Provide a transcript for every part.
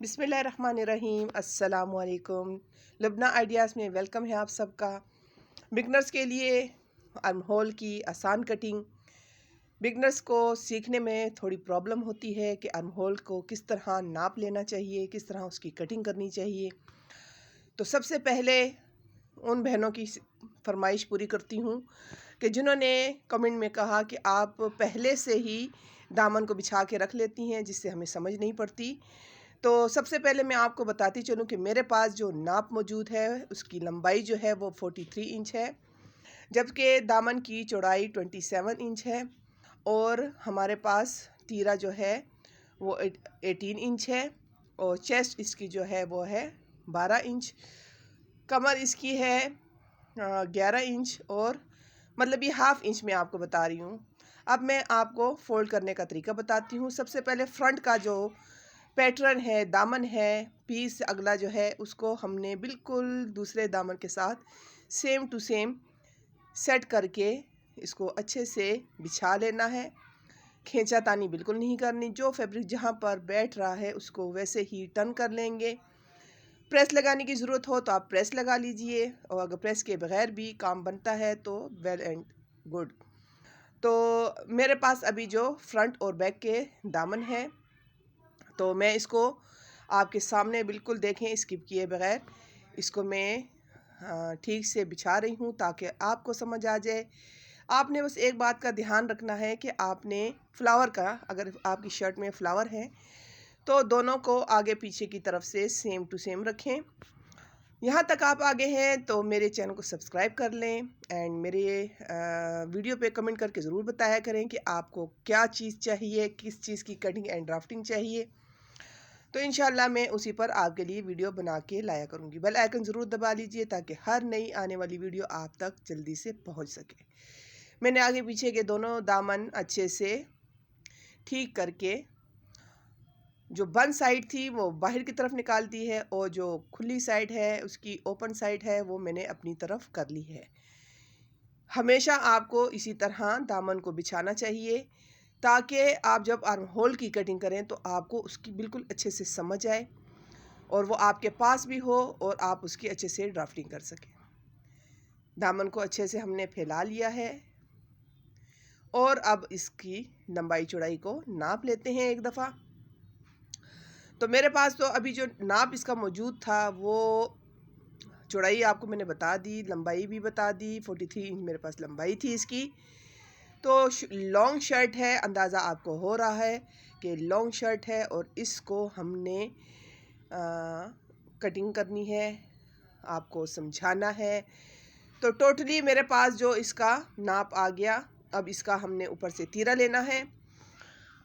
बिस्मिल्लाहिर्रहमानिर्रहीम। अस्सलामुअलैकुम। लबना आइडियाज़ में वेलकम है आप सबका। बिगनर्स के लिए आर्म होल की आसान कटिंग। बिगनर्स को सीखने में थोड़ी प्रॉब्लम होती है कि आर्म होल को किस तरह नाप लेना चाहिए, किस तरह उसकी कटिंग करनी चाहिए। तो सबसे पहले उन बहनों की फरमाइश पूरी करती हूँ कि जिन्होंने कमेंट में कहा कि आप पहले से ही दामन को बिछा के रख लेती हैं जिससे हमें समझ नहीं पड़ती। तो सबसे पहले मैं आपको बताती चलूँ कि मेरे पास जो नाप मौजूद है उसकी लंबाई जो है वो 43 इंच है, जबकि दामन की चौड़ाई 27 इंच है और हमारे पास तीरा जो है वो 18 इंच है और चेस्ट इसकी जो है वो है 12 इंच। कमर इसकी है 11 इंच और मतलब ये हाफ इंच में आपको बता रही हूँ। अब मैं आपको फ़ोल्ड करने का तरीका बताती हूँ। सबसे पहले फ्रंट का जो पैटर्न है, दामन है, पीस अगला जो है उसको हमने बिल्कुल दूसरे दामन के साथ सेम टू सेम सेट करके इसको अच्छे से बिछा लेना है। खींचातानी बिल्कुल नहीं करनी। जो फैब्रिक जहाँ पर बैठ रहा है उसको वैसे ही टर्न कर लेंगे। प्रेस लगाने की ज़रूरत हो तो आप प्रेस लगा लीजिए और अगर प्रेस के बगैर भी काम बनता है तो वेल एंड गुड। तो मेरे पास अभी जो फ्रंट और बैक के दामन है तो मैं इसको आपके सामने बिल्कुल देखें स्किप किए बगैर इसको मैं ठीक से बिछा रही हूँ ताकि आपको समझ आ जाए। आपने बस एक बात का ध्यान रखना है कि आपने फ्लावर का, अगर आपकी शर्ट में फ्लावर है तो दोनों को आगे पीछे की तरफ से सेम टू सेम रखें। यहाँ तक आप आगे हैं तो मेरे चैनल को सब्सक्राइब कर लें एंड मेरे वीडियो पे कमेंट करके ज़रूर बताया करें कि आपको क्या चीज़ चाहिए, किस चीज़ की कटिंग एंड ड्राफ्टिंग चाहिए। तो इंशाल्लाह मैं उसी पर आपके लिए वीडियो बना के लाया करूँगी। बेल आइकन ज़रूर दबा लीजिए ताकि हर नई आने वाली वीडियो आप तक जल्दी से पहुँच सके। मैंने आगे पीछे के दोनों दामन अच्छे से ठीक करके जो बंद साइड थी वो बाहर की तरफ निकाल दी है और जो खुली साइड है उसकी ओपन साइड है वो मैंने अपनी तरफ कर ली है। हमेशा आपको इसी तरह दामन को बिछाना चाहिए ताकि आप जब आर्म होल की कटिंग करें तो आपको उसकी बिल्कुल अच्छे से समझ आए और वो आपके पास भी हो और आप उसकी अच्छे से ड्राफ्टिंग कर सकें। दामन को अच्छे से हमने फैला लिया है और अब इसकी लंबाई चौड़ाई को नाप लेते हैं एक दफ़ा। तो मेरे पास तो अभी जो नाप इसका मौजूद था वो चौड़ाई आपको मैंने बता दी, लंबाई भी बता दी। 43 इंच मेरे पास लंबाई थी इसकी। तो लॉन्ग शर्ट है, अंदाज़ा आपको हो रहा है कि लॉन्ग शर्ट है और इसको हमने कटिंग करनी है, आपको समझाना है। तो टोटली मेरे पास जो इसका नाप आ गया, अब इसका हमने ऊपर से तीरा लेना है।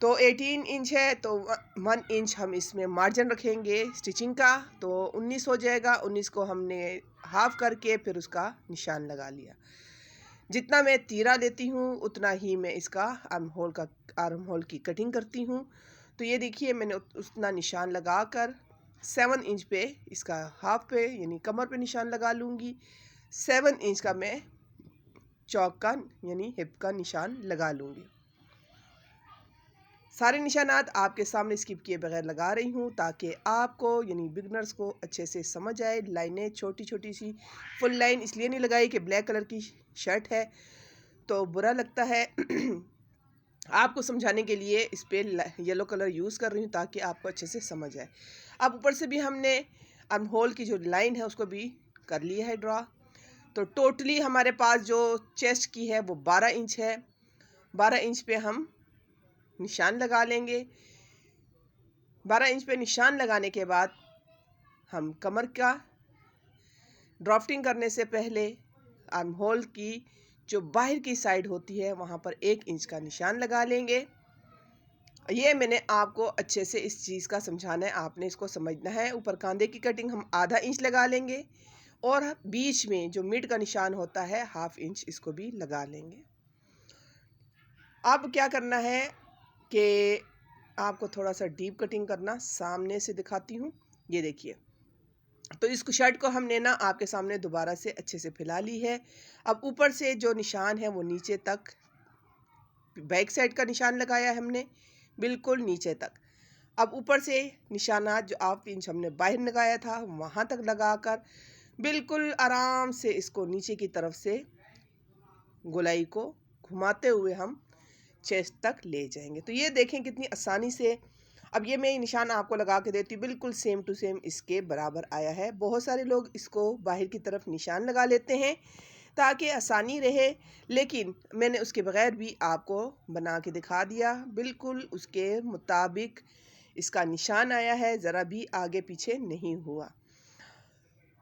तो 18 इंच है तो 1 इंच हम इसमें मार्जिन रखेंगे स्टिचिंग का, तो 19 हो जाएगा। 19 को हमने हाफ करके फिर उसका निशान लगा लिया। जितना मैं तीरा लेती हूँ उतना ही मैं इसका आर्म होल की कटिंग करती हूँ। तो ये देखिए मैंने उतना निशान लगा कर 7 इंच पे इसका हाफ पे यानी कमर पे निशान लगा लूँगी। 7 इंच का मैं चौक का यानी हिप का निशान लगा लूँगी। सारे निशानात आपके सामने स्किप किए बगैर लगा रही हूँ ताकि आपको यानी बिगनर्स को अच्छे से समझ आए। लाइनें छोटी छोटी सी, फुल लाइन इसलिए नहीं लगाई कि ब्लैक कलर की शर्ट है तो बुरा लगता है। आपको समझाने के लिए इस पर येलो कलर यूज़ कर रही हूँ ताकि आपको अच्छे से समझ आए। अब ऊपर से भी हमने आर्म होल की जो लाइन है उसको भी कर लिया है ड्रा। तो टोटली हमारे पास जो चेस्ट की है वो 12 इंच है। 12 इंच पे हम निशान लगा लेंगे। 12 इंच पे निशान लगाने के बाद हम कमर का ड्राफ्टिंग करने से पहले आर्म होल की जो बाहर की साइड होती है वहाँ पर 1 इंच का निशान लगा लेंगे। ये मैंने आपको अच्छे से इस चीज़ का समझाना है, आपने इसको समझना है। ऊपर कांधे की कटिंग हम आधा इंच लगा लेंगे और बीच में जो मिड का निशान होता है हाफ इंच इसको भी लगा लेंगे। अब क्या करना है कि आपको थोड़ा सा डीप कटिंग करना सामने से दिखाती हूँ। ये देखिए, तो इस शर्ट को हमने ना आपके सामने दोबारा से अच्छे से फैला ली है। अब ऊपर से जो निशान है वो नीचे तक बैक साइड का निशान लगाया है हमने, बिल्कुल नीचे तक। अब ऊपर से निशाना जो 1/2 इंच हमने बाहर लगाया था वहाँ तक लगाकर बिल्कुल आराम से इसको नीचे की तरफ से गोलाई को घुमाते हुए हम चेस्ट तक ले जाएंगे। तो ये देखें कितनी आसानी से। अब ये मैं निशान आपको लगा के देती हूँ, बिल्कुल सेम टू सेम इसके बराबर आया है। बहुत सारे लोग इसको बाहर की तरफ निशान लगा लेते हैं ताकि आसानी रहे, लेकिन मैंने उसके बगैर भी आपको बना के दिखा दिया। बिल्कुल उसके मुताबिक इसका निशान आया है, ज़रा भी आगे पीछे नहीं हुआ।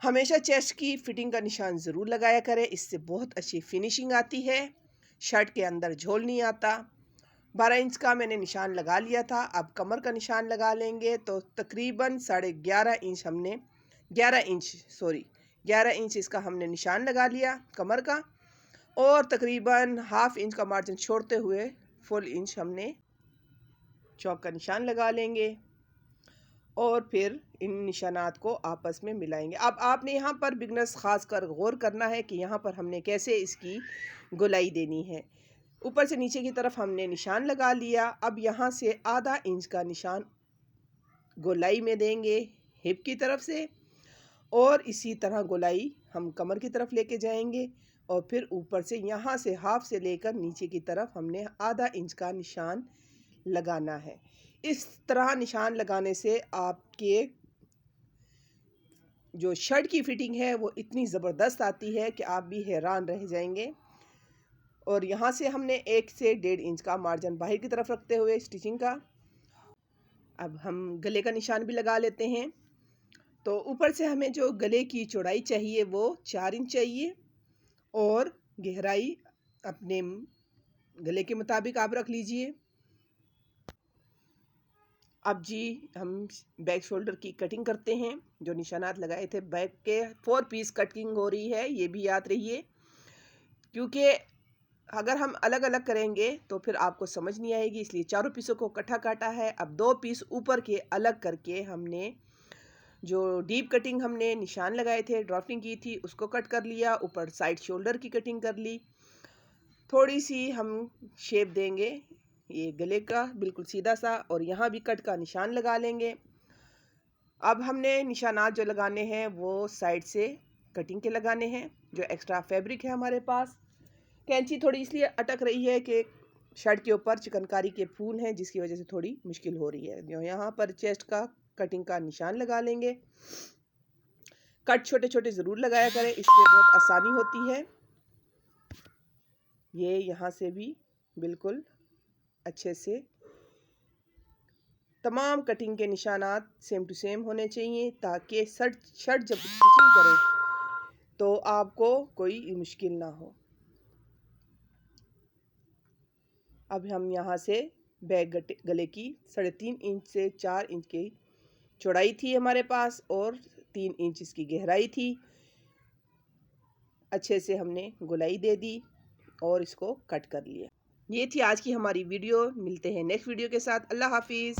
हमेशा चेस्ट की फिटिंग का निशान ज़रूर लगाया करें, इससे बहुत अच्छी फिनिशिंग आती है, शर्ट के अंदर झोल नहीं आता। 12 इंच का मैंने निशान लगा लिया था। अब कमर का निशान लगा लेंगे। तो तकरीबन 11.5 इंच हमने 11 इंच इसका हमने निशान लगा लिया कमर का, और तकरीबन 1/2 इंच का मार्जिन छोड़ते हुए फुल इंच हमने चौक का निशान लगा लेंगे और फिर इन निशानात को आपस में मिलाएंगे। अब आपने यहाँ पर बिगनर्स ख़ास कर गौर करना है कि यहाँ पर हमने कैसे इसकी गोलाई देनी है। ऊपर से नीचे की तरफ हमने निशान लगा लिया। अब यहाँ से आधा इंच का निशान गोलाई में देंगे हिप की तरफ से, और इसी तरह गोलाई हम कमर की तरफ लेके जाएंगे, और फिर ऊपर से यहाँ से हाफ से लेकर नीचे की तरफ हमने आधा इंच का निशान लगाना है। इस तरह निशान लगाने से आपके जो शर्ट की फिटिंग है वो इतनी ज़बरदस्त आती है कि आप भी हैरान रह जाएंगे। और यहाँ से हमने 1 से 1.5 इंच का मार्जिन बाहर की तरफ रखते हुए स्टिचिंग का, अब हम गले का निशान भी लगा लेते हैं। तो ऊपर से हमें जो गले की चौड़ाई चाहिए वो 4 इंच चाहिए, और गहराई अपने गले के मुताबिक आप रख लीजिए। अब जी हम बैक शोल्डर की कटिंग करते हैं। जो निशानात लगाए थे बैक के 4 पीस कटिंग हो रही है, ये भी याद रहिए, क्योंकि अगर हम अलग अलग करेंगे तो फिर आपको समझ नहीं आएगी, इसलिए चारों पीसों को इकट्ठा काटा है। अब 2 पीस ऊपर के अलग करके हमने जो डीप कटिंग हमने निशान लगाए थे, ड्राफ्टिंग की थी, उसको कट कर लिया। ऊपर साइड शोल्डर की कटिंग कर ली। थोड़ी सी हम शेप देंगे ये गले का बिल्कुल सीधा सा, और यहाँ भी कट का निशान लगा लेंगे। अब हमने निशानात जो लगाने हैं वो साइड से कटिंग के लगाने हैं। जो एक्स्ट्रा फैब्रिक है हमारे पास, कैंची थोड़ी इसलिए अटक रही है कि शर्ट के ऊपर चिकनकारी के फूल हैं, जिसकी वजह से थोड़ी मुश्किल हो रही है। जो यहाँ पर चेस्ट का कटिंग का निशान लगा लेंगे। कट छोटे छोटे ज़रूर लगाया करें, इससे बहुत आसानी होती है। ये यहाँ से भी बिल्कुल अच्छे से तमाम कटिंग के निशानात सेम टू सेम होने चाहिए, ताकि शर्ट जब स्टिचिंग करें तो आपको कोई मुश्किल ना हो। अब हम यहाँ से बैक गले की 3.5 इंच से 4 इंच की चौड़ाई थी हमारे पास, और 3 इंच इसकी गहराई थी। अच्छे से हमने गोलाई दे दी और इसको कट कर लिया। ये थी आज की हमारी वीडियो। मिलते हैं नेक्स्ट वीडियो के साथ। अल्लाह हाफिज़।